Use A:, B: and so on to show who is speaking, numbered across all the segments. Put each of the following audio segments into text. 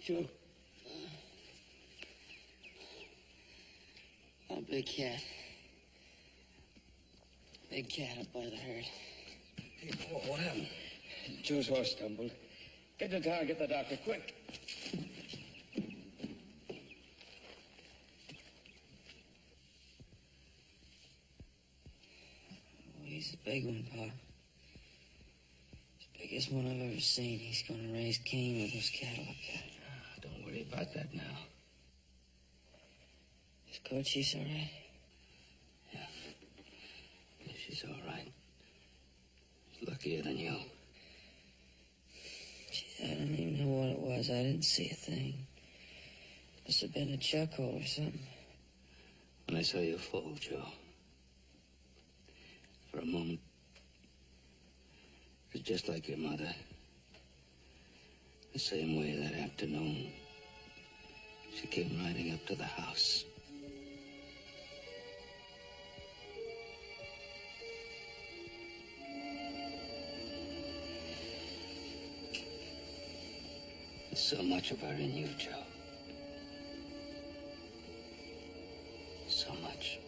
A: Joe?
B: A big cat. Big cat up by the herd.
A: Hey, what happened? Joe's horse stumbled. Get to town, get the doctor, quick.
B: Oh, he's a big one, Pa. The biggest one I've ever seen. He's gonna raise Cain with those cattle up there.
A: Don't worry about that now.
B: Is Cochise all right?
A: Yeah, she's all right. She's luckier than you.
B: Gee, I don't even know what it was. I didn't see a thing. Must have been a chuck hole or something.
A: When I saw you fall, Joe, for a moment, it was just like your mother. The same way that afternoon, she came riding up to the house. There's so much of her in you, Joe. So much.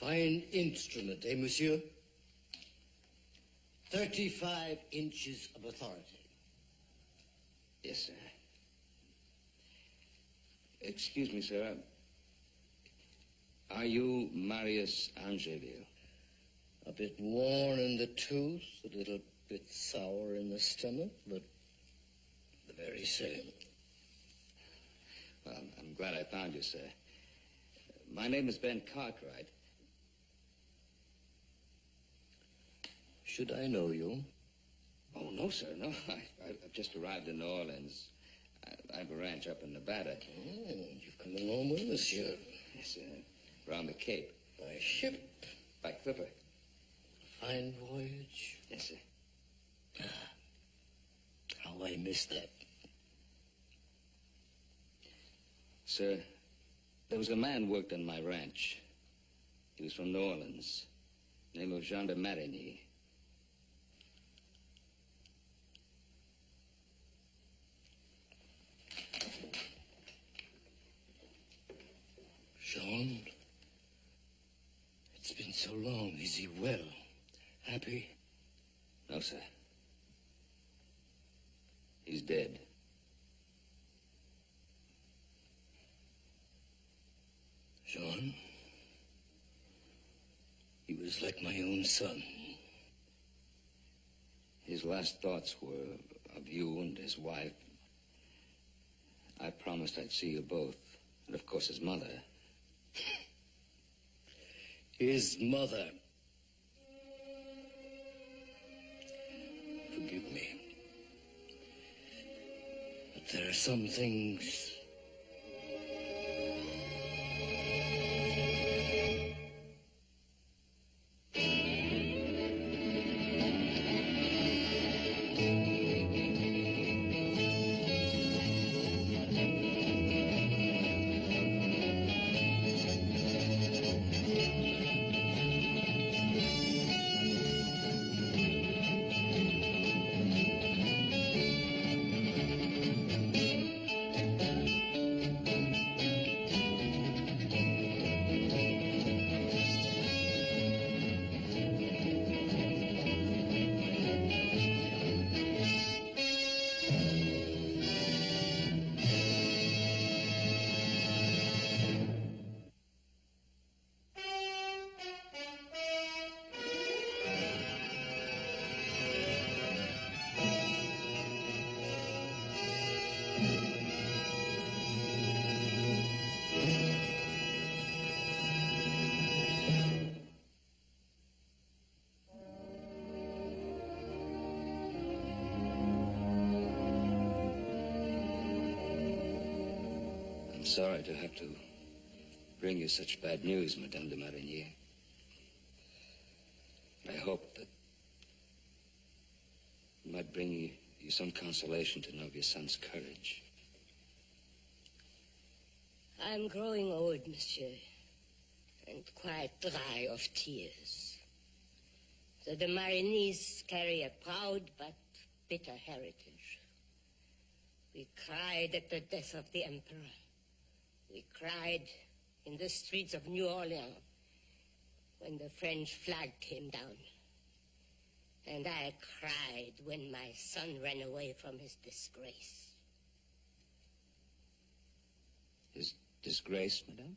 C: Fine instrument, eh, monsieur? 35 inches of authority.
A: Yes, sir. Excuse me, sir. Are you Marius Angeville?
C: A bit worn in the tooth, a little bit sour in the stomach, but the very same.
A: Well, I'm glad I found you, sir. My name is Ben Cartwright.
C: Should I know you?
A: Oh, no, sir, no. I've just arrived in New Orleans. I have a ranch up in Nevada.
C: Oh, you've come along with monsieur.
A: Yes, sir. Around the Cape.
C: By ship?
A: By clipper.
C: Fine voyage?
A: Yes, sir.
C: How I missed that.
A: Sir, there was a man worked on my ranch. He was from New Orleans. Name of Jean de Marigny.
C: Jean? It's been so long. Is he well? Happy?
A: No, sir. He's dead.
C: Jean? He was like my own son.
A: His last thoughts were of you and his wife. I promised I'd see you both. And, of course, his mother.
C: His mother. Forgive me. But there are some things...
A: sorry to have to bring you such bad news, Madame de Marigny. I hope that it might bring you some consolation to know of your son's courage.
D: I'm growing old, monsieur, and quite dry of tears. The de Marignys carry a proud but bitter heritage. We cried at the death of the Emperor. We cried in the streets of New Orleans when the French flag came down. And I cried when my son ran away from his disgrace.
A: His disgrace, madame?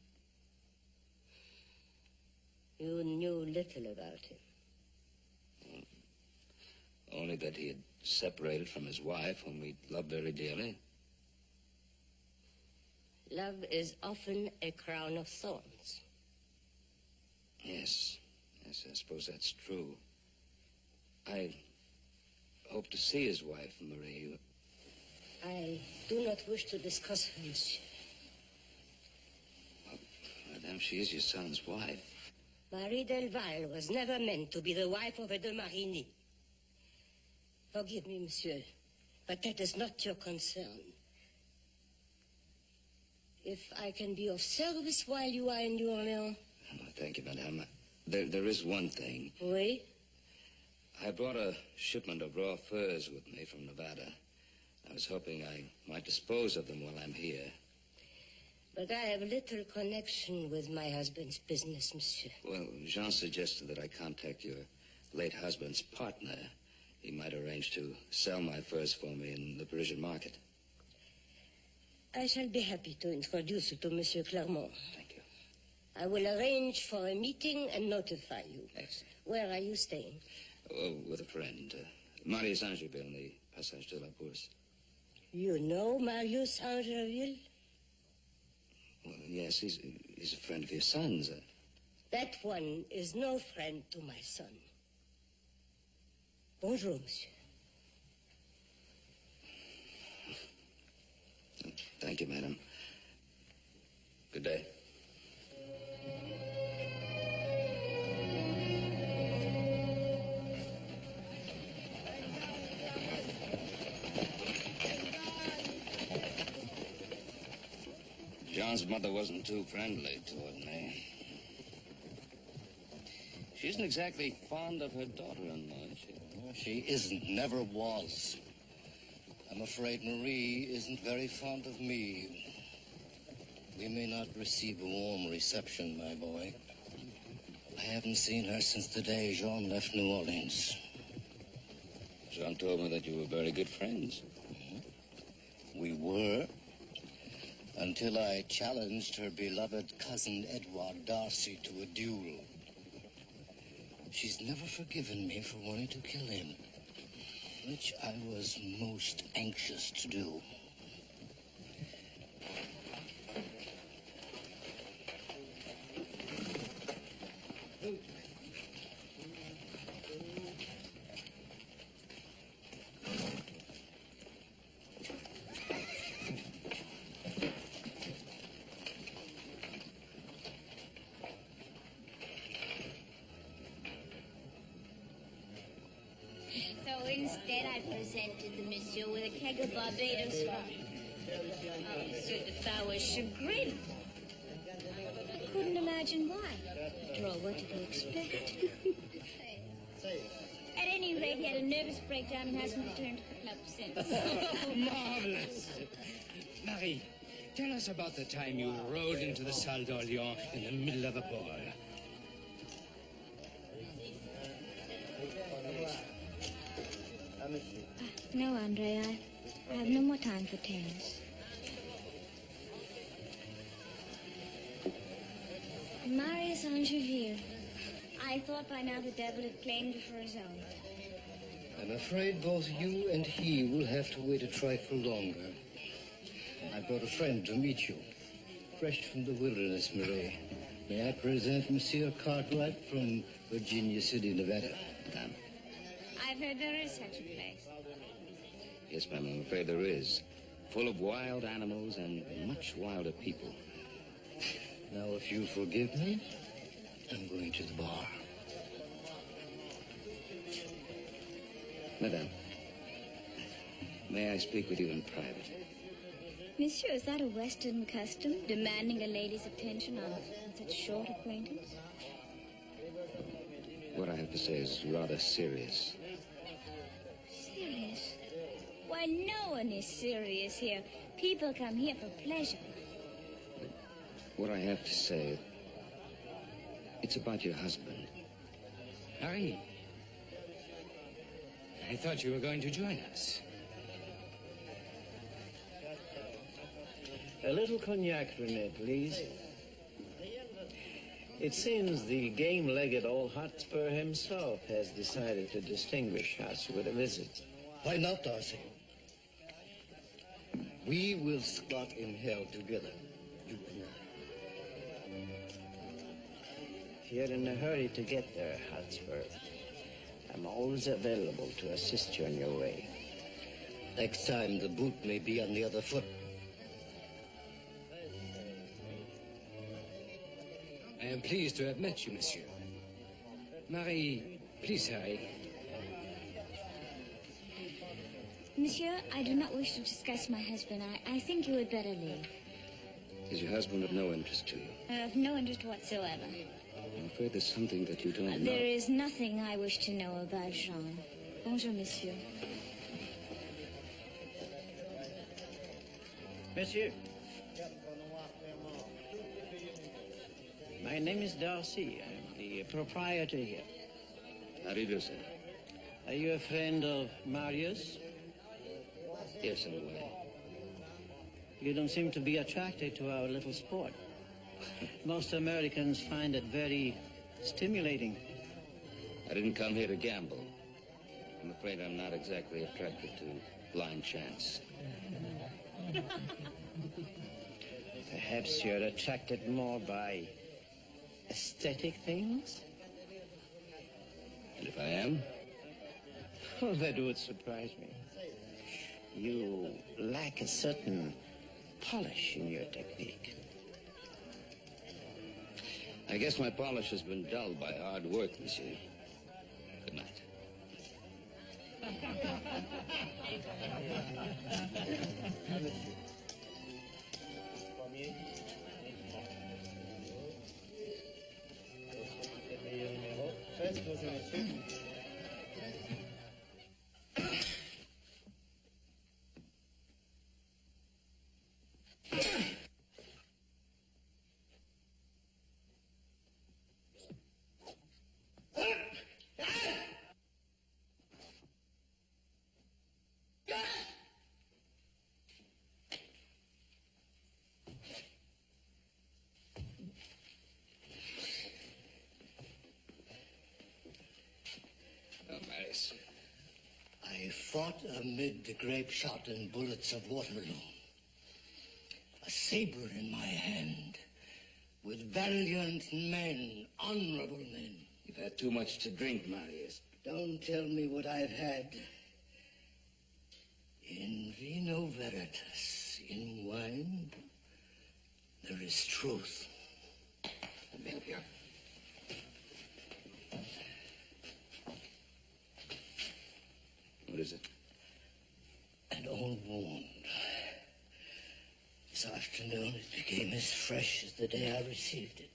D: You knew little about him.
A: Only that he had separated from his wife, whom he loved very dearly.
D: Love is often a crown of thorns.
A: Yes, I suppose that's true. I hope to see his wife, Marie.
D: I do not wish to discuss her, monsieur.
A: Well, madame, she is your son's wife.
D: Marie Delval was never meant to be the wife of a de Marigny. Forgive me, monsieur, but that is not your concern. If I can be of service while you are in New Orleans...
A: Oh, thank you, madame. There is one thing.
D: Oui?
A: I brought a shipment of raw furs with me from Nevada. I was hoping I might dispose of them while I'm here.
D: But I have little connection with my husband's business, monsieur.
A: Well, Jean suggested that I contact your late husband's partner. He might arrange to sell my furs for me in the Parisian market.
D: I shall be happy to introduce you to Monsieur Clermont.
A: Thank you.
D: I will arrange for a meeting and notify you.
A: Excellent.
D: Where are you staying?
A: Oh, with a friend. Marius Angeville in the Passage de la Bourse.
D: You know Marius Angeville?
A: Well, yes, he's a friend of your son's.
D: That one is no friend to my son. Bonjour, monsieur.
A: Thank you, madam. Good day. John's mother wasn't too friendly toward me. She isn't exactly fond of her daughter-in-law, is she?
C: No, she isn't, never was. I'm afraid Marie isn't very fond of me. We may not receive a warm reception, my boy. I haven't seen her since the day Jean left New Orleans.
A: Jean told me that you were very good friends.
C: We were, until I challenged her beloved cousin Edward Darcy to a duel. She's never forgiven me for wanting to kill him, which I was most anxious to do.
E: So instead, I presented the monsieur with a keg of Barbados rum. Oh, Monsieur Defoe was chagrined. I couldn't imagine why. After all, what did he expect? At any rate, he had a nervous breakdown and hasn't returned to the club since.
F: Marvelous. Marie, tell us about the time you rode into the Salle d'Orléans in the middle of a ball.
E: No, Andre, I have no more time for tales. Marius Angeville. I thought by now the devil had claimed you for his own.
C: I'm afraid both you and he will have to wait a trifle longer. I brought a friend to meet you, fresh from the wilderness, Marie. May I present Monsieur Cartwright from Virginia City, Nevada?
E: I've heard there is such a place.
A: Yes, ma'am, I'm afraid there is. full of wild animals and much wilder people.
C: Now, if you forgive me, I'm going to the bar.
A: Madame, may I speak with you in private?
E: Monsieur, is that a Western custom, demanding a lady's attention on such short acquaintance?
A: What I have to say is rather serious.
E: Serious? Why, no one is serious here. People come here for pleasure.
A: What I have to say, it's about your husband.
F: Harry, I thought you were going to join us.
G: A little cognac, Rene, please. It seems the game-legged old Hotspur himself has decided to distinguish us with a visit.
C: Why not, Darcy? We will squat in hell together, you and I.
G: If you're in a hurry to get there, Hotspur, I'm always available to assist you on your way.
C: Next time, the boot may be on the other foot.
F: I am pleased to have met you, monsieur. Marie, please hurry.
E: Monsieur, I do not wish to discuss my husband. I think you would better leave.
A: Is your husband of no interest to you?
E: Of no interest whatsoever.
A: I'm afraid there's something that you don't know.
E: There is nothing I wish to know about Jean. Bonjour, monsieur.
G: Monsieur. My name is Darcy. I'm the proprietor here.
A: How do you do, sir?
G: Are you a friend of Marius?
A: Yes, in a way.
G: You don't seem to be attracted to our little sport. Most Americans find it very stimulating.
A: I didn't come here to gamble. I'm afraid I'm not exactly attracted to blind chance.
G: Perhaps you're attracted more by aesthetic things?
A: And if I am?
G: Oh, that would surprise me. You lack a certain polish in your technique.
A: I guess my polish has been dulled by hard work, monsieur. Good night.
C: I fought amid the grape shot and bullets of Waterloo. A saber in my hand, with valiant men, honorable men.
A: You've had too much to drink, Marius.
C: Don't tell me what I've had. In vino veritas, in wine, there is truth.
A: Here. What is it?
C: An old wound. This afternoon it became as fresh as the day I received it.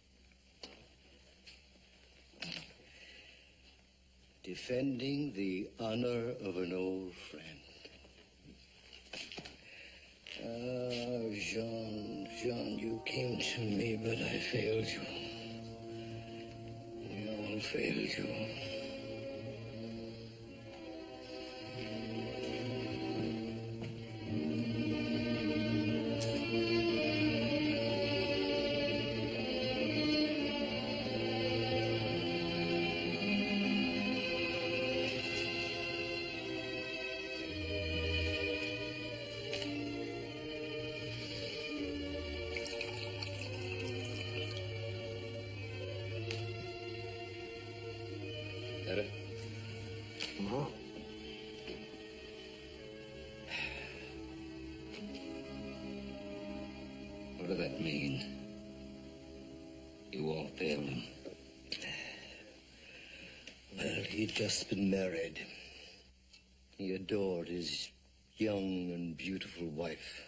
C: Defending the honor of an old friend. Ah, Jean, you came to me, but I failed you. We all failed you.
A: You all failed him.
C: Well, he'd just been married. He adored his young and beautiful wife.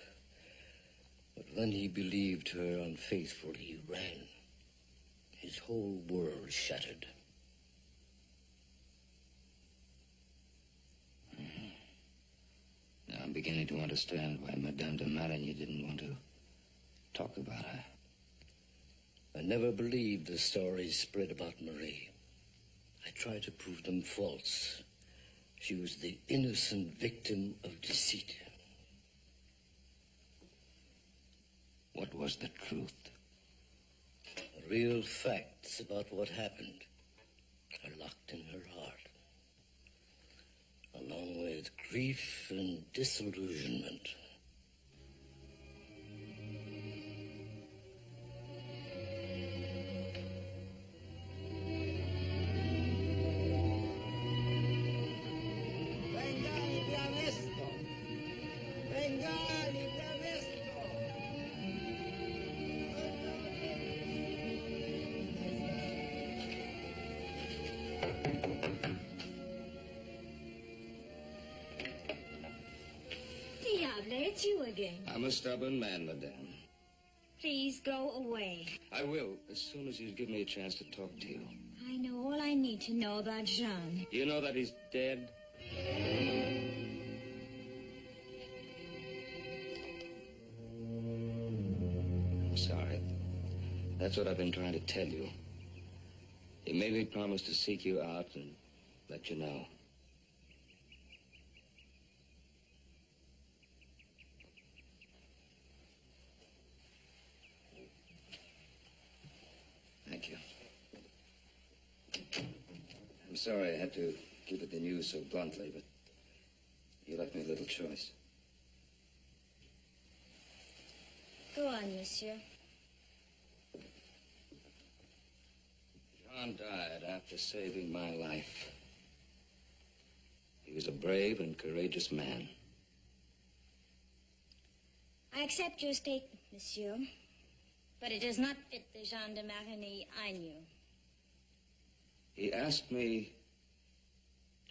C: But when he believed her unfaithful, he ran. His whole world shattered.
A: Now I'm beginning to understand why Madame de Marigny didn't want to talk about her.
C: I never believed the stories spread about Marie. I tried to prove them false. She was the innocent victim of deceit.
A: What was the truth?
C: Real facts about what happened are locked in her heart, along with grief and disillusionment.
E: It's you again.
A: I'm a stubborn man, madame.
E: Please go away.
A: I will, as soon as you give me a chance to talk to you.
E: I know all I need to know about Jean.
A: You know that he's dead? I'm sorry. That's what I've been trying to tell you. He made me promise to seek you out and let you know. Thank you. I'm sorry I had to give it the news so bluntly, but you left me little choice.
E: Go on, monsieur.
A: John died after saving my life. He was a brave and courageous man.
E: I accept your statement, monsieur. But it does not fit the Jean de Marigny I knew.
A: He asked me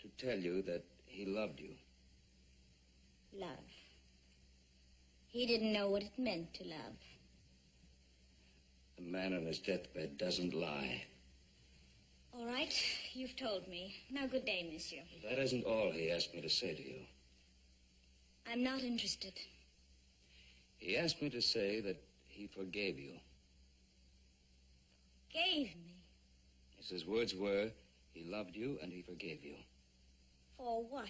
A: to tell you that he loved you.
E: Love. He didn't know what it meant to love.
A: A man on his deathbed doesn't lie.
E: All right, you've told me. Now, good day, monsieur.
A: That isn't all he asked me to say to you.
E: I'm not interested.
A: He asked me to say that he forgave you.
E: Gave me?
A: Yes, his words were, he loved you and he forgave you.
E: For what?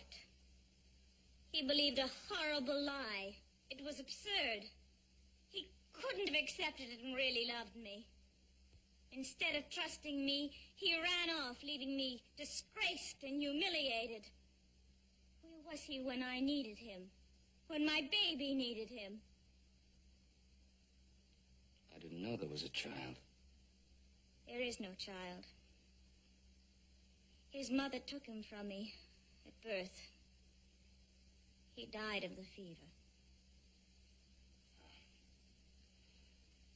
E: He believed a horrible lie. It was absurd. He couldn't have accepted it and really loved me. Instead of trusting me, he ran off, leaving me disgraced and humiliated. Where was he when I needed him? When my baby needed him?
A: I didn't know there was a child.
E: There is no child. His mother took him from me at birth. He died of the fever.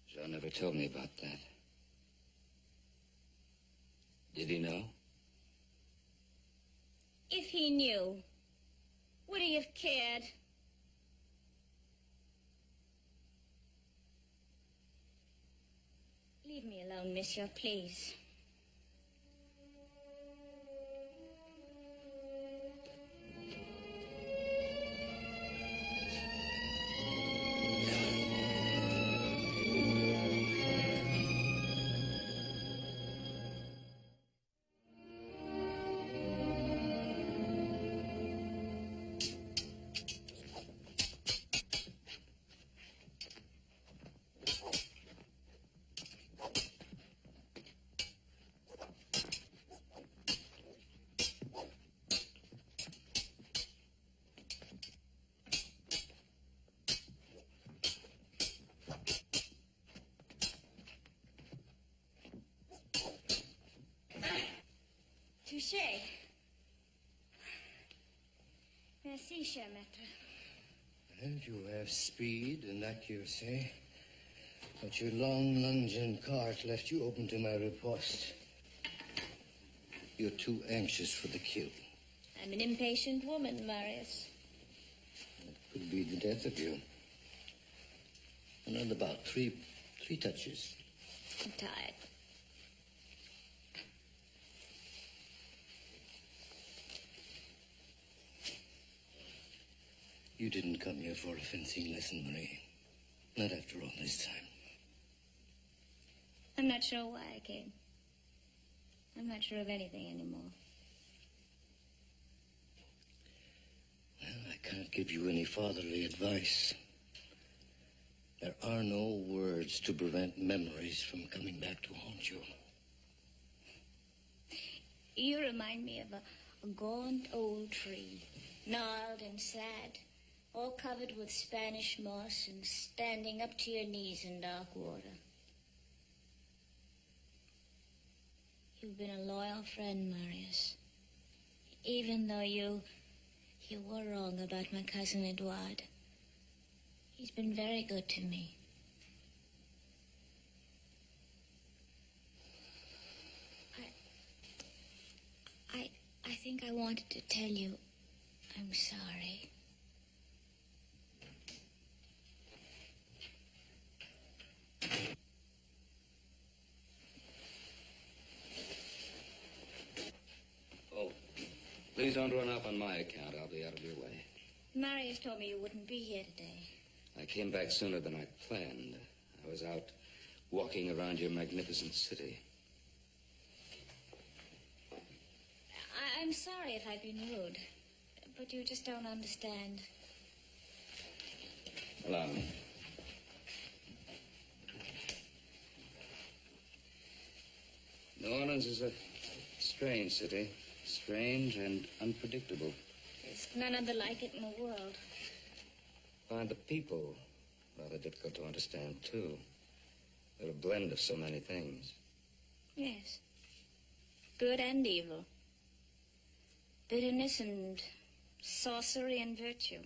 A: Jean never told me about that. Did he know?
E: If he knew, would he have cared? Leave me alone, monsieur, please. Touché. Merci, cher maître.
C: And you have speed and accuracy. But your long London cart left you open to my riposte. You're too anxious for the kill.
E: I'm an impatient woman, Marius.
C: It could be the death of you. Another about three touches.
E: I'm tired.
C: You didn't come here for a fencing lesson, Marie. Not after all this time.
E: I'm not sure why I came. I'm not sure of anything anymore.
C: Well, I can't give you any fatherly advice. There are no words to prevent memories from coming back to haunt you.
E: You remind me of a gaunt old tree, gnarled and sad, all covered with Spanish moss and standing up to your knees in dark water. You've been a loyal friend, Marius. Even though you were wrong about my cousin Edouard. He's been very good to me. I think I wanted to tell you I'm sorry.
A: Oh, please don't run off on my account. I'll be out of your way.
E: Marius told me you wouldn't be here today.
A: I came back sooner than I planned. I was out walking around your magnificent city.
E: I'm sorry if I've been rude, but you just don't understand.
A: Allow me. New Orleans is a strange city. Strange and unpredictable.
E: There's none other like it in the world.
A: I find the people rather difficult to understand, too. They're a blend of so many things.
E: Yes. Good and evil. Bitterness and sorcery and virtue.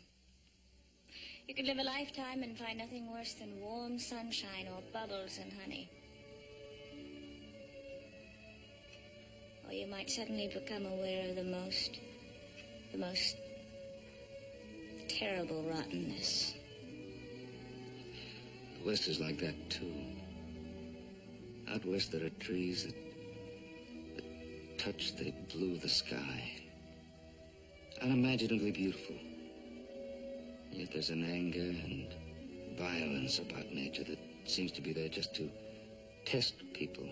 E: You could live a lifetime and find nothing worse than warm sunshine or bubbles and honey. Or you might suddenly become aware of the most terrible rottenness.
A: The West is like that, too. Out west there are trees that touch the blue of the sky. Unimaginably beautiful. Yet there's an anger and violence about nature that seems to be there just to test people.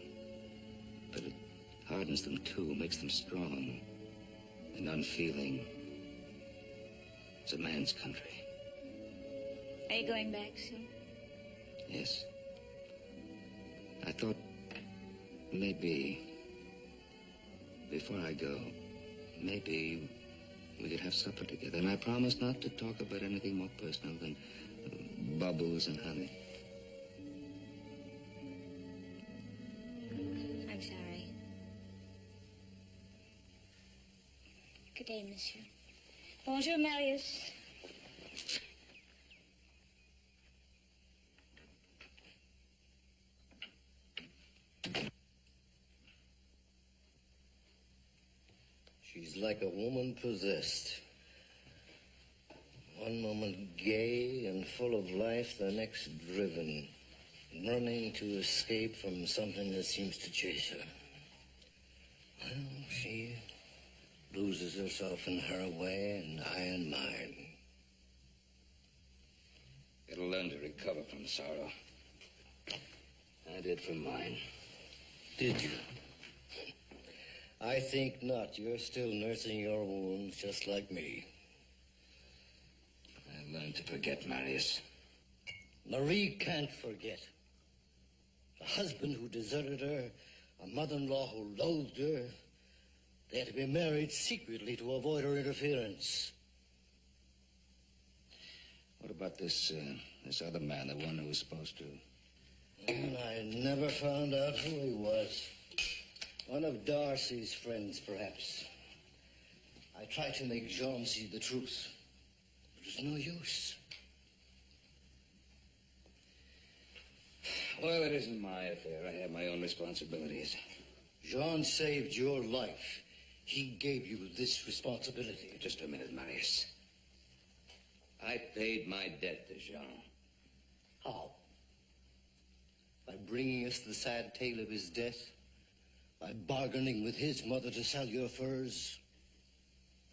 A: But it hardens them, too, makes them strong and unfeeling. It's a man's country.
E: Are you going back soon?
A: Yes. I thought maybe, before I go, maybe we could have supper together. And I promise not to talk about anything more personal than bubbles and honey.
E: I'm sorry. Good day, monsieur. Bonjour, Marius.
C: She's like a woman possessed. One moment gay and full of life, the next driven, running to escape from something that seems to chase her. Well, she loses herself in her way and I in mine.
A: It'll learn to recover from sorrow. I did from mine.
C: Did you? I think not. You're still nursing your wounds just like me.
A: I learned to forget, Marius.
C: Marie can't forget. A husband who deserted her, a mother-in-law who loathed her. They had to be married secretly to avoid her interference.
A: What about this other man, the one who was supposed to...
C: And I never found out who he was. One of Darcy's friends, perhaps. I tried to make Jean see the truth. But it was no use.
A: Well, it isn't my affair. I have my own responsibilities.
C: Jean saved your life. He gave you this responsibility.
A: Just a minute, Marius. I paid my debt to Jean.
C: How? By bringing us the sad tale of his death? By bargaining with his mother to sell your furs?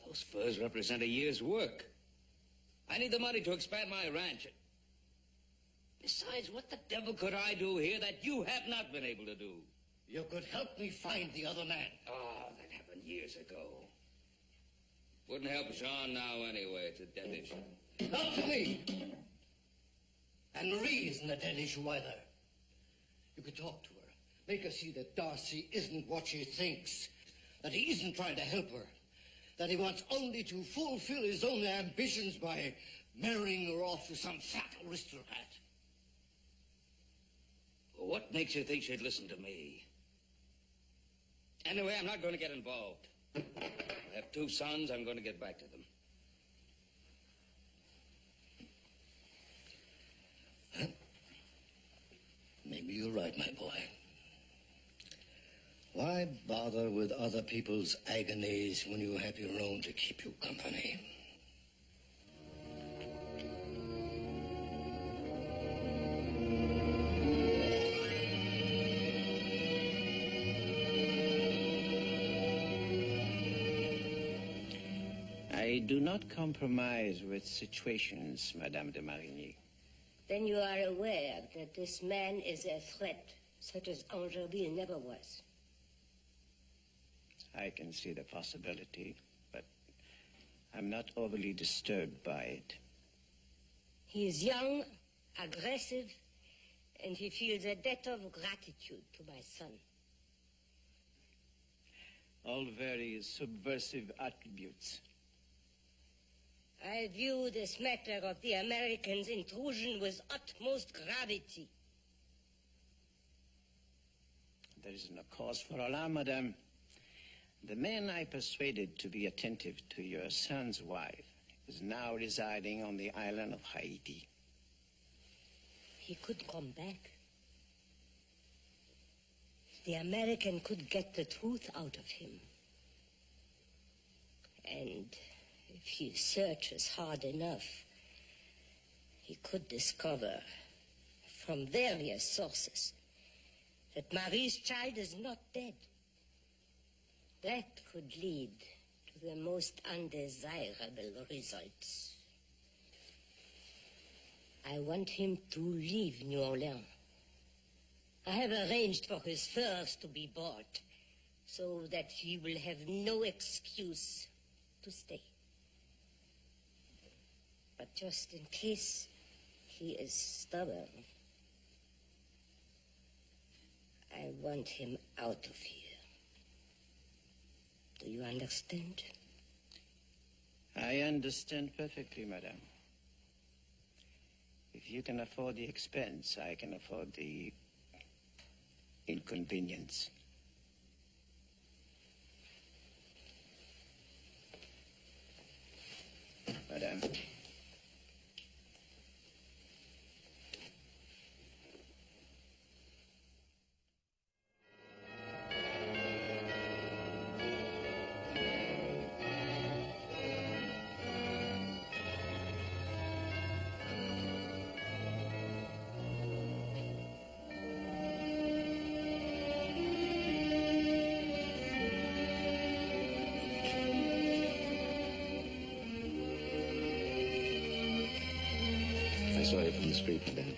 A: Those furs represent a year's work. I need the money to expand my ranch. Besides, what the devil could I do here that you have not been able to do?
C: You could help me find the other man.
A: Oh, that happened years ago. Wouldn't help Jean now anyway. It's a dead issue.
C: Not to me. And Marie isn't a dead issue either. You could talk to her. Make her see that Darcy isn't what she thinks. That he isn't trying to help her. That he wants only to fulfill his own ambitions by marrying her off to some fat aristocrat.
A: Well, what makes you think she'd listen to me? Anyway, I'm not going to get involved. I have 2 sons. I'm going to get back to them.
C: Maybe you're right, my boy. Why bother with other people's agonies when you have your own to keep you company?
G: I do not compromise with situations, Madame de Marigny.
D: Then you are aware that this man is a threat, such as Angerville never was.
G: I can see the possibility, but I'm not overly disturbed by it.
D: He is young, aggressive, and he feels a debt of gratitude to my son.
G: All very subversive attributes.
D: I view this matter of the Americans' intrusion with utmost gravity.
G: There is no cause for alarm, Madame. The man I persuaded to be attentive to your son's wife is now residing on the island of Haiti.
D: He could come back. The American could get the truth out of him. And if he searches hard enough, he could discover from various sources that Marie's child is not dead. That could lead to the most undesirable results. I want him to leave New Orleans. I have arranged for his furs to be bought so that he will have no excuse to stay. But just in case he is stubborn, I want him out of here. Do you understand?
G: I understand perfectly, Madame. If you can afford the expense, I can afford the inconvenience. Madame.
A: I saw you from the street, Madame.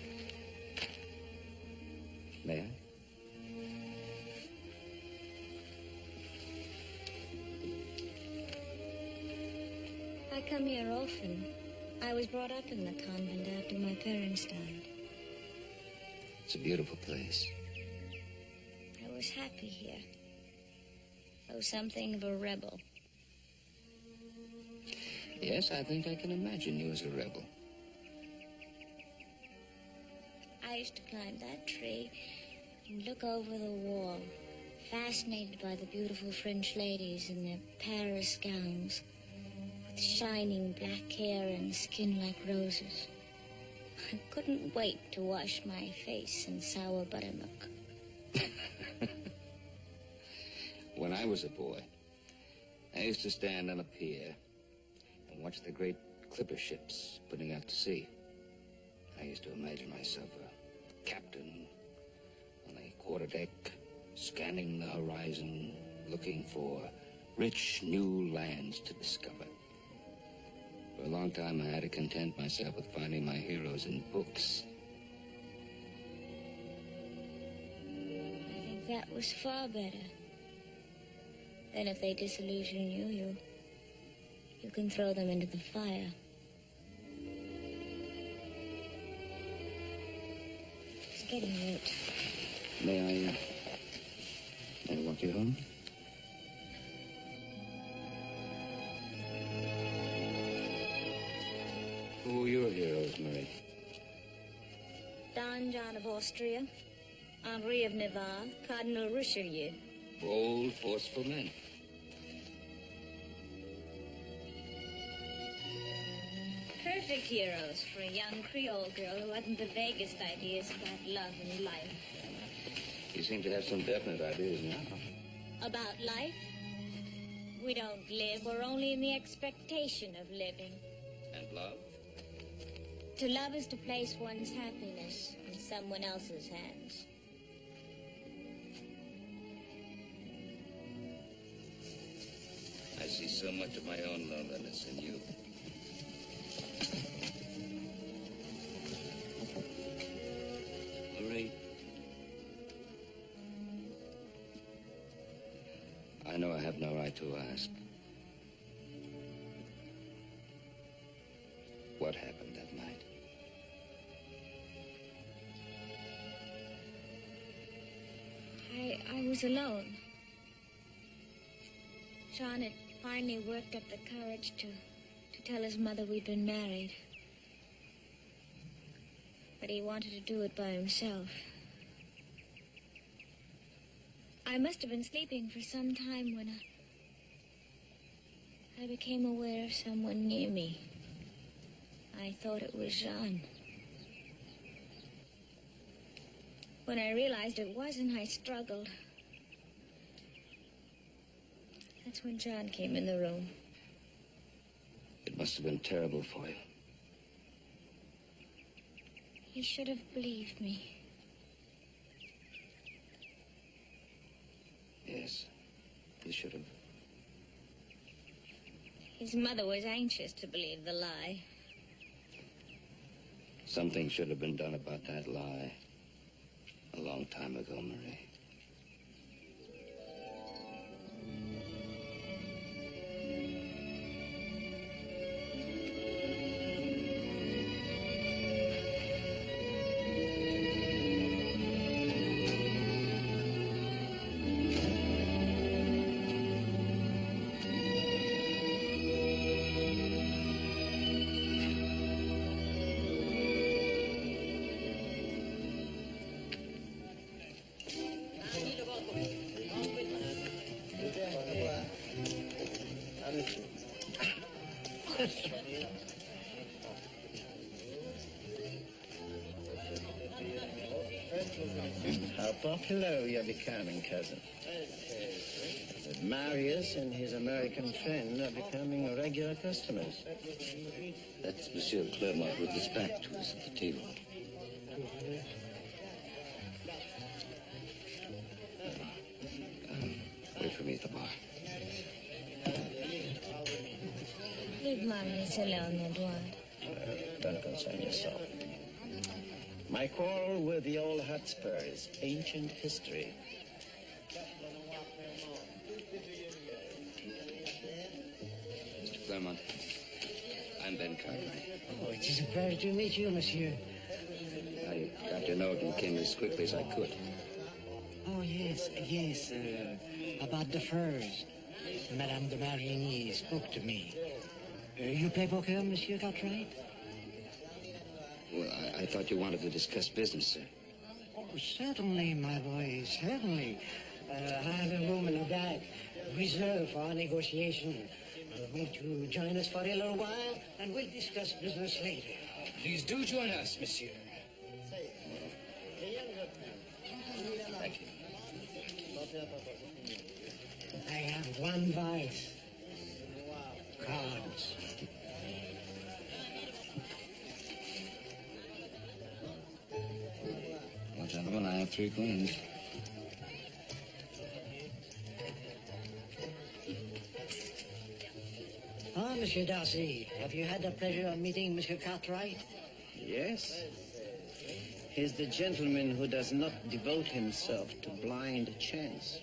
A: May I?
E: I come here often. I was brought up in the convent after my parents died.
A: It's a beautiful place.
E: I was happy here. I was something of a rebel.
A: Yes, I think I can imagine you as a rebel.
E: I used to climb that tree and look over the wall, fascinated by the beautiful French ladies in their Paris gowns, with shining black hair and skin like roses. I couldn't wait to wash my face in sour buttermilk.
A: When I was a boy, I used to stand on a pier and watch the great clipper ships putting out to sea. I used to imagine myself a captain on a quarterdeck, scanning the horizon, looking for rich new lands to discover. For a long time, I had to content myself with finding my heroes in books.
E: I think that was far better. Then if they disillusion you, you can throw them into the fire. It's getting late.
A: May I walk you home? Who are your heroes, Marie?
E: Don John of Austria, Henri of Navarre, Cardinal Richelieu.
A: Bold, forceful men.
E: Perfect heroes for a young Creole girl who hadn't the vaguest ideas about love and life.
A: You seem to have some definite ideas now.
E: About life? We don't live, we're only in the expectation of living.
A: And love?
E: To love is to place one's happiness in someone else's hands.
A: I see so much of my own loneliness in you. Marie, I know I have no right to ask. What happened that night?
E: I was alone. John had finally worked up the courage to tell his mother we'd been married. But he wanted to do it by himself. I must have been sleeping for some time when I became aware of someone near me. I thought it was Jean. When I realized it wasn't, I struggled. That's when John came in the room.
A: It must have been terrible for you.
E: He should have believed me.
A: Yes, he should have.
E: His mother was anxious to believe the lie.
A: Something should have been done about that lie a long time ago, Marie.
G: How popular you're becoming, cousin. That Marius and his American friend are becoming regular customers.
A: That's Monsieur Clermont with his back to us at the table. Wait for me at the bar.
E: Leave Marius alone, Edward.
G: Don't concern yourself. My quarrel with the old Hotspur is ancient history.
A: Mr. Clermont, I'm Ben Cartwright.
H: Oh, it is a pleasure to meet you, monsieur.
A: I got your note and came as quickly as I could.
H: Oh, yes, about the furs. Madame de Marigny spoke to me. You play poker, Monsieur Cartwright?
A: Well, I thought you wanted to discuss business, sir.
H: Oh, certainly, my boy, certainly. I have a room in the back reserved for our negotiation. Won't you join us for a little while, and we'll discuss business later.
F: Please do join us, monsieur. Thank you.
H: I have one vice. Cards.
A: Well, gentlemen, I have 3 queens.
H: Ah, Monsieur Darcy, have you had the pleasure of meeting Monsieur Cartwright?
G: Yes. He's the gentleman who does not devote himself to blind chance.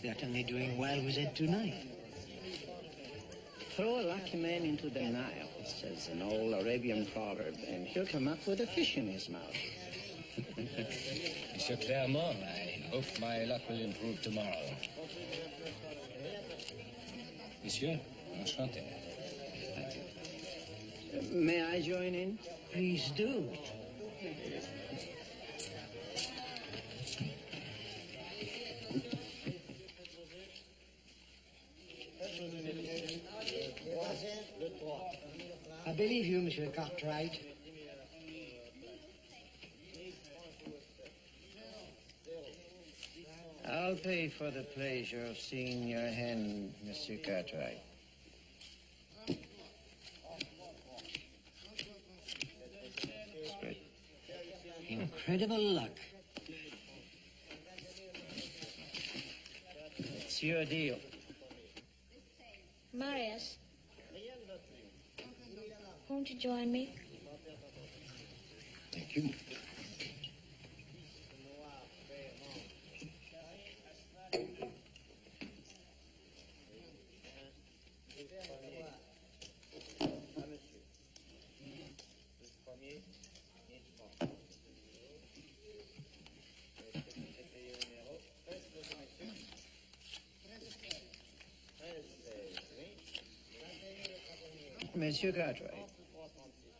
H: Certainly doing well with it tonight.
G: Throw a lucky man into the Nile, says an old Arabian proverb, and he'll come up with a fish in his mouth.
F: Monsieur Clermont, I hope my luck will improve tomorrow. Monsieur, enchanté.
A: Thank you.
G: May I join in?
H: Please do. I believe you, Monsieur Cartwright.
G: I'll pay for the pleasure of seeing your hand, Monsieur Cartwright.
H: Incredible luck.
G: It's your deal.
E: Marius, won't you join me?
C: Thank you.
G: Monsieur Cartwright,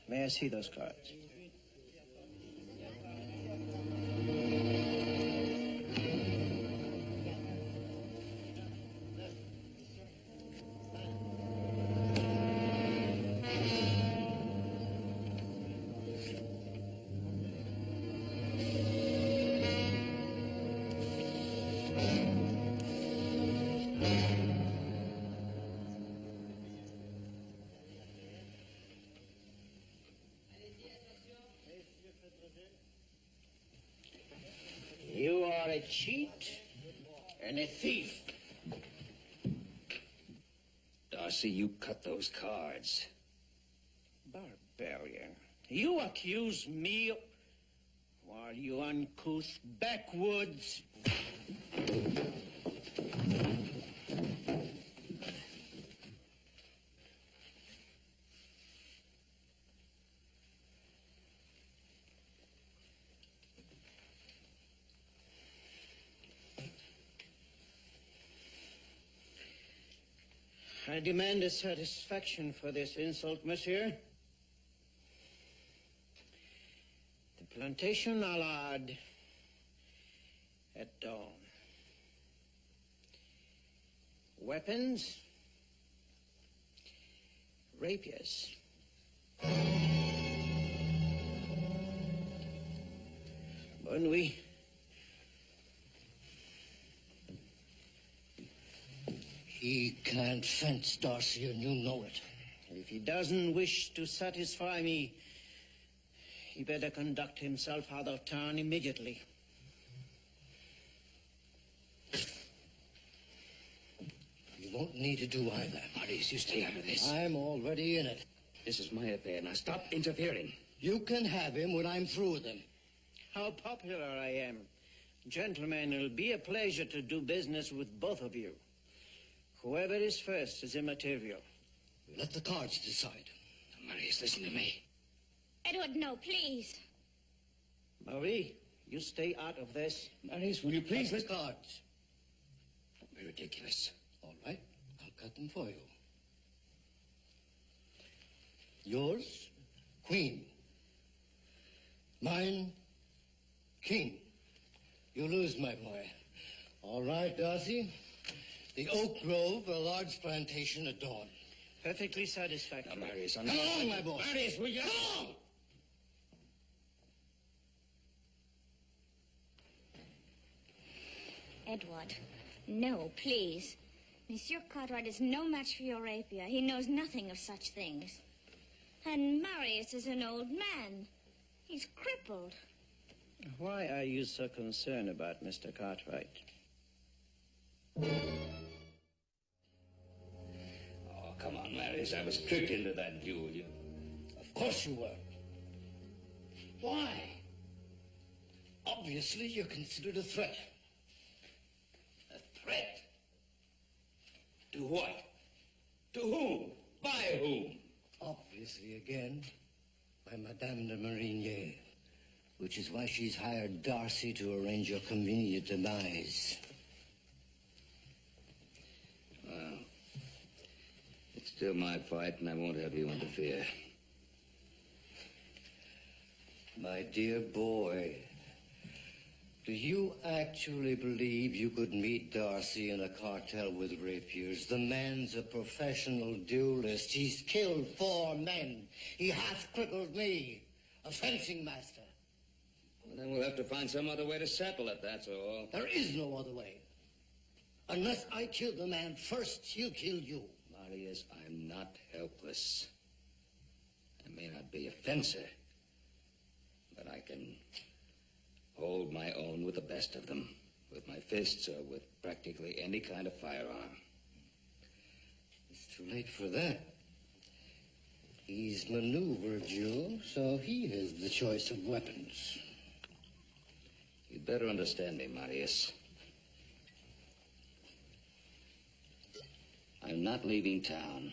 G: may I see those cards? You are a cheat and a thief.
A: Darcy, you cut those cards.
G: Barbarian. You accuse me while you uncouth backwoods. I demand a satisfaction for this insult, monsieur. The plantation allard at dawn. Weapons, rapiers. Bonne nuit.
C: He can't fence, Darcy, and you know it.
G: If he doesn't wish to satisfy me, he better conduct himself out of town immediately.
C: You won't need to do either.
A: Maurice, you stay out of this.
C: I'm already in it.
A: This is my affair. Now stop interfering.
C: You can have him when I'm through with him.
G: How popular I am. Gentlemen, it'll be a pleasure to do business with both of you. Whoever is first is immaterial.
C: Let the cards decide.
A: Maurice, listen to me.
E: Edward, no, please.
G: Marie, you stay out of this.
A: Maurice, will you please
C: Cut the cards.
A: Don't be ridiculous.
C: All right, I'll cut them for you. Yours, Queen. Mine, King. You lose, my boy. All right, Darcy. The oak grove, a large plantation at dawn.
G: Perfectly satisfactory.
F: Now, Marius,
C: Come along, my boy.
F: Marius, will you?
C: Come along!
E: Edward, no, please. Monsieur Cartwright is no match for your rapier. He knows nothing of such things. And Marius is an old man. He's crippled.
G: Why are you so concerned about Mr. Cartwright?
F: Oh, come on, Marius. I was tricked into that duel.
C: Of course you were. Why? Obviously, you're considered a threat.
F: A threat? To what? To whom? By whom?
C: Obviously, again, by Madame de Marigny, which is why she's hired Darcy to arrange your convenient demise.
A: Well, it's still my fight, and I won't have you interfere.
C: My dear boy, do you actually believe you could meet Darcy in a cartel with rapiers? The man's a professional duelist. He's killed 4 men. He half-crippled me, a fencing master.
A: Well, then we'll have to find some other way to settle it, that's all.
C: There is no other way. Unless I kill the man first, he'll kill you.
A: Marius, I'm not helpless. I may not be a fencer, but I can hold my own with the best of them, with my fists or with practically any kind of firearm.
C: It's too late for that. He's maneuvered you, so he has the choice of weapons.
A: You'd better understand me, Marius. I'm not leaving town,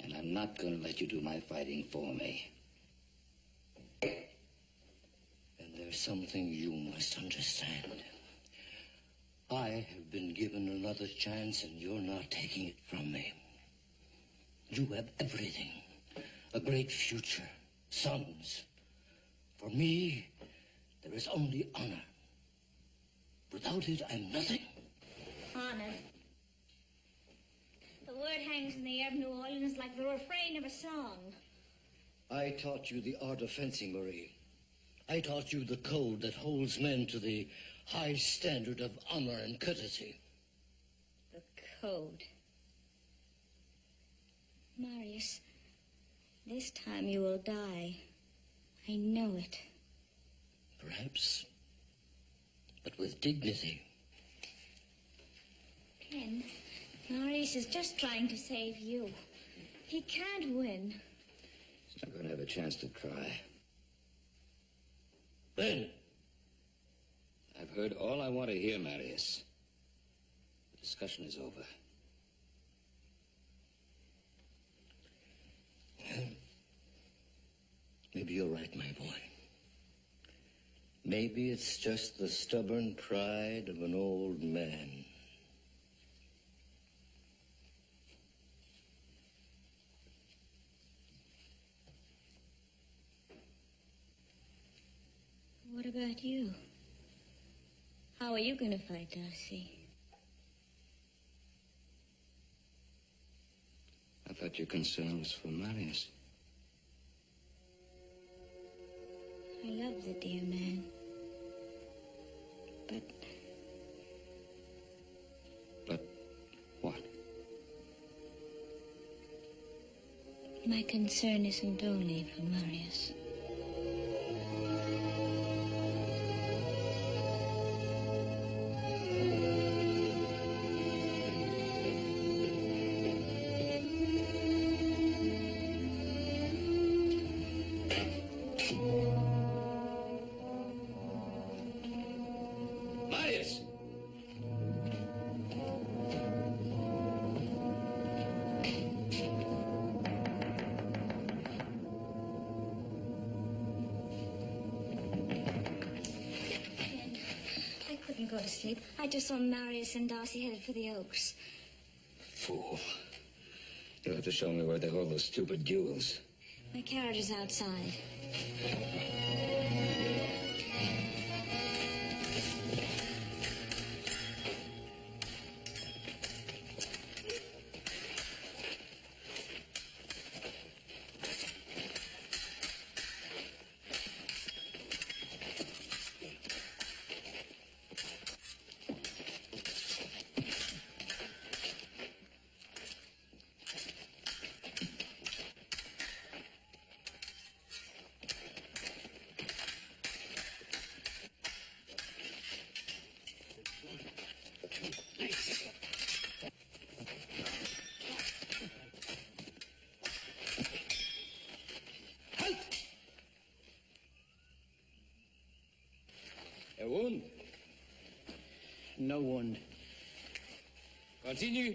A: and I'm not going to let you do my fighting for me.
C: And there's something you must understand. I have been given another chance, and you're not taking it from me. You have everything. A great future. Sons. For me, there is only honor. Without it, I'm nothing.
E: Honor. The word hangs in the air of New Orleans like the refrain of a song.
C: I taught you the art of fencing, Marie. I taught you the code that holds men to the high standard of honor and courtesy.
E: The code. Marius, this time you will die. I know it.
C: Perhaps, but with dignity.
E: Ken, Marius is just trying to save you. He can't win.
A: He's not going to have a chance to try.
C: Then,
A: I've heard all I want to hear, Marius. The discussion is over.
C: well, maybe you're right, my boy. Maybe it's just the stubborn pride of an old man.
E: What about you? How are you going to fight Darcy?
A: I thought your concern was for Marius.
E: I love the dear man. But
A: But what?
E: my concern isn't only for Marius.
A: Marius!
E: I couldn't go to sleep. I just saw Marius and Darcy headed for the Oaks.
A: Fool. You'll have to show me where they hold those stupid duels.
E: My carriage is outside.
G: No wound.
F: Continue.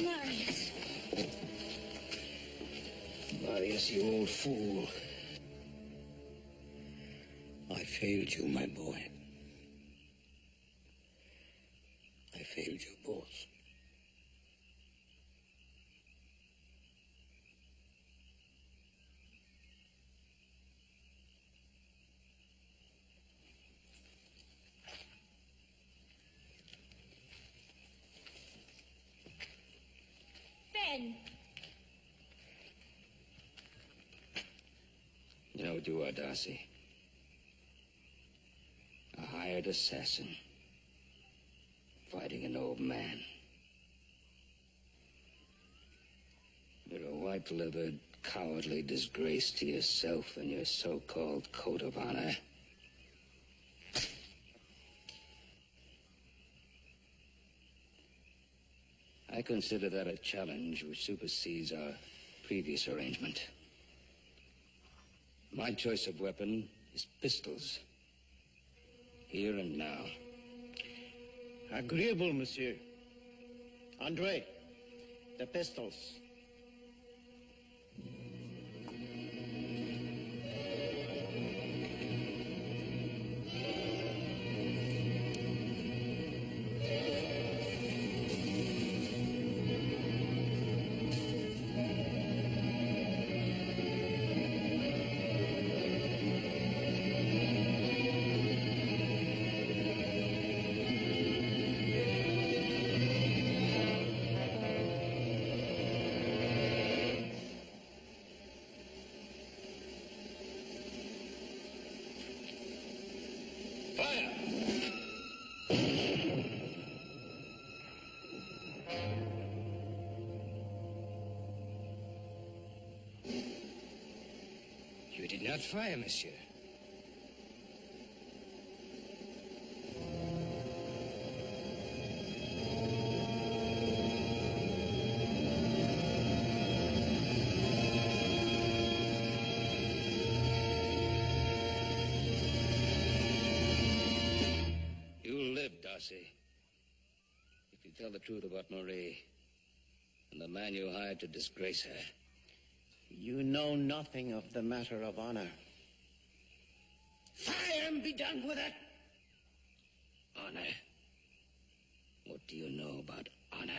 E: Marius.
H: Marius, you old fool. I failed you, my boy. I failed you both.
E: Ben.
A: You know what you are, Darcy? A hired assassin. Fighting an old man. You're a white-livered, cowardly disgrace to yourself and your so-called code of honor. I consider that a challenge which supersedes our previous arrangement. My choice of weapon is pistols. Here and now.
G: Agreeable, monsieur. Andre, the pistols.
F: You did not fire, monsieur.
A: You'll live, Darcy. If you tell the truth about Marie and the man you hired to disgrace her.
G: You know nothing of the matter of honor.
A: Fire and be done with it! Honor? What do you know about honor?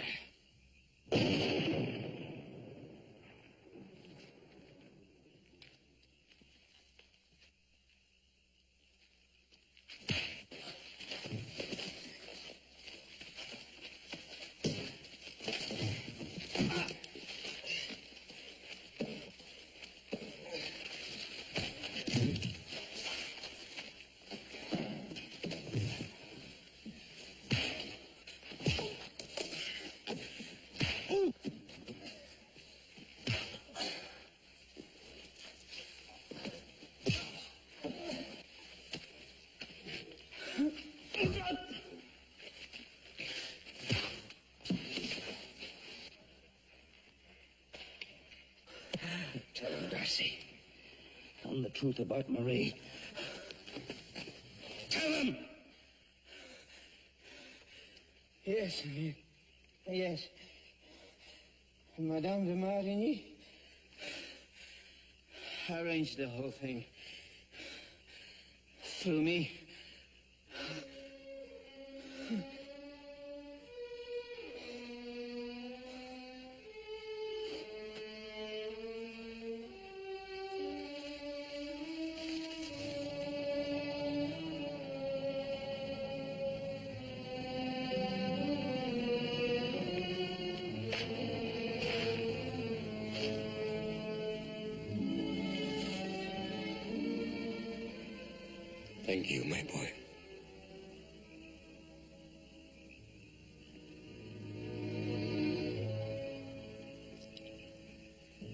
A: Tell him, Darcy. Tell him the truth about Marie. Tell him!
H: Yes, yes. Madame de Marigny arranged the whole thing through me.
I: Thank you, my boy.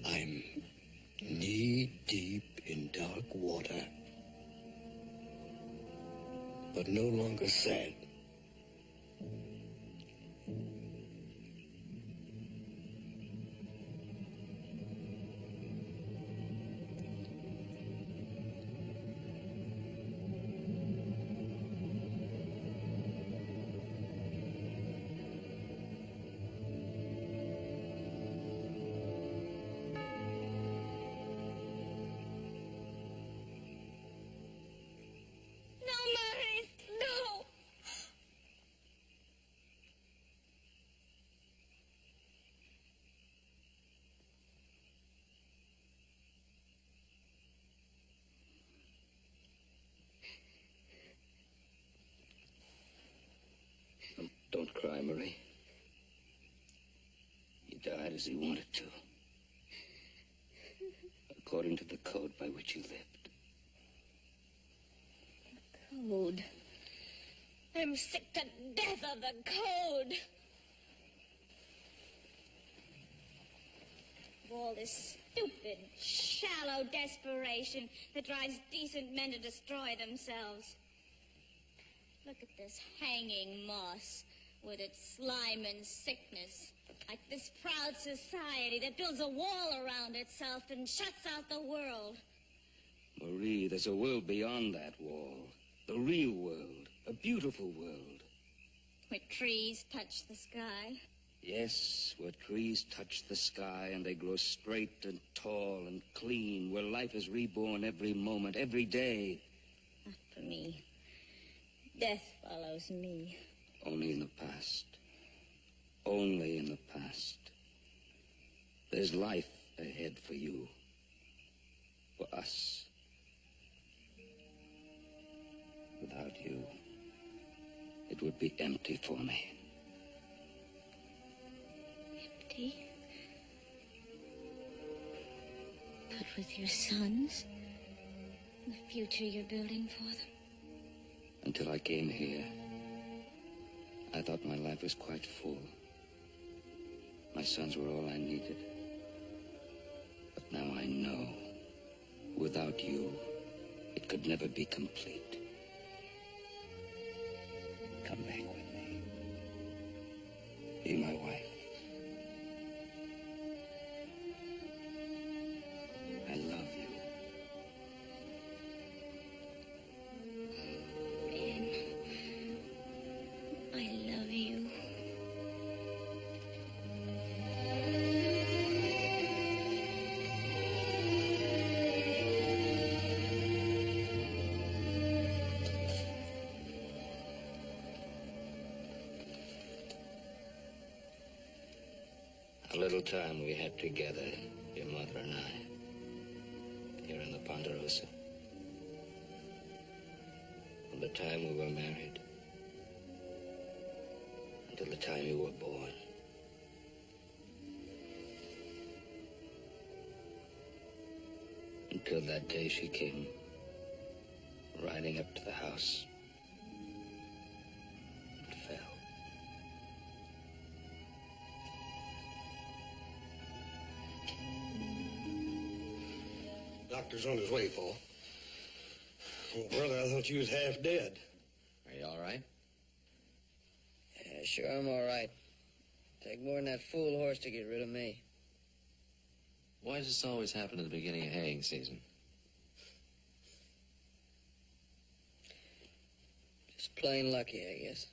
I: I'm knee-deep in dark water, but no longer sad.
A: Don't cry, Marie. He died as he wanted to. According to the code by which he lived.
E: Code. I'm sick to death of the code. Of all this stupid, shallow desperation that drives decent men to destroy themselves. Look at this hanging moss with its slime and sickness. Like this proud society that builds a wall around itself and shuts out the world.
A: Marie, there's a world beyond that wall. The real world. A beautiful world.
E: Where trees touch the sky.
A: Yes, where trees touch the sky and they grow straight and tall and clean. Where life is reborn every moment, every day.
E: Not for me. Death follows me.
A: Only in the past. Only in the past. There's life ahead for you. For us. Without you, it would be empty for me.
E: Empty? But with your sons, the future you're building for them.
A: Until I came here, I thought my life was quite full. My sons were all I needed. But now I know, without you, it could never be complete. Come back with me. Be my wife. I love you.
E: Ben, I love you.
A: A little time we had together, your mother and I, here in the Ponderosa. From the time we were married until the time you were born. Until that day she came riding up to the house and fell.
I: Doctor's on his way, Paul. Oh, brother, I thought you was half dead.
J: Are you all right?
B: Yeah, sure, I'm all right. Take more than that fool horse to get rid of me.
J: Why does this always happen at the beginning of haying season?
B: Just plain lucky, I guess.